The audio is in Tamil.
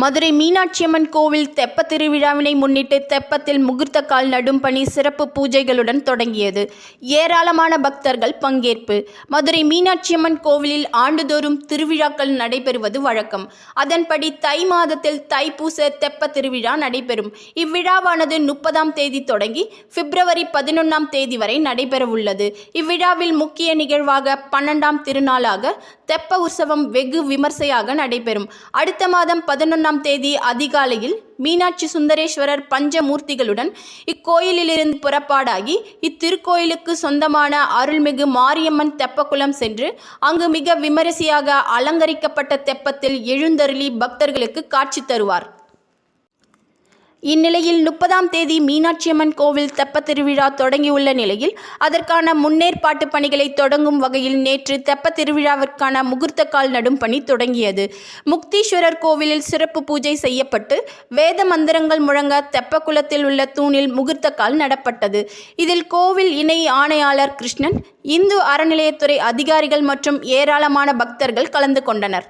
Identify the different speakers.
Speaker 1: மதுரை மீனாட்சியம்மன் கோவில் தெப்ப திருவிழாவினை முன்னிட்டு தெப்பத்தில் முகூர்த்த கால் நடும் பணி சிறப்பு பூஜைகளுடன் தொடங்கியது. ஏராளமான பக்தர்கள் பங்கேற்பு. மதுரை மீனாட்சியம்மன் கோவிலில் ஆண்டுதோறும் திருவிழாக்கள் நடைபெறுவது வழக்கம். அதன்படி தை மாதத்தில் தைப்பூச தெப்ப திருவிழா நடைபெறும். இவ்விழாவானது 30ஆம் தேதி தொடங்கி பிப்ரவரி 11ஆம் தேதி வரை நடைபெறவுள்ளது. இவ்விழாவில் முக்கிய நிகழ்வாக 12ஆம் திருநாளாக தெப்ப உற்சவம் வெகு விமர்சையாக நடைபெறும். அடுத்த மாதம் 11ஆம் தேதி அதிகாலையில் மீனாட்சி சுந்தரேஸ்வரர் பஞ்சமூர்த்திகளுடன் இக்கோயிலிலிருந்து புறப்பாடாகி இத்திருக்கோயிலுக்கு சொந்தமான அருள்மிகு மாரியம்மன் தெப்பக்குளம் சென்று அங்கு மிக விமரிசையாக அலங்கரிக்கப்பட்ட தெப்பத்தில் எழுந்தருளி பக்தர்களுக்கு காட்சி தருவார். இந்நிலையில் 30ஆம் தேதி மீனாட்சியம்மன் கோவில் தெப்ப திருவிழா தொடங்கியுள்ள நிலையில் அதற்கான முன்னேற்பாட்டு பணிகளை தொடங்கும் வகையில் நேற்று தெப்ப திருவிழாவிற்கான முகூர்த்த கால் நடும் பணி தொடங்கியது. முக்தீஸ்வரர் கோவிலில் சிறப்பு பூஜை செய்யப்பட்டு வேத மந்திரங்கள் முழங்க தெப்ப குளத்தில் உள்ள தூணில் முகூர்த்த கால் நடப்பட்டது. இதில் கோவில் இணை ஆணையாளர் கிருஷ்ணன், இந்து அறநிலையத்துறை அதிகாரிகள் மற்றும் ஏராளமான பக்தர்கள் கலந்து கொண்டனர்.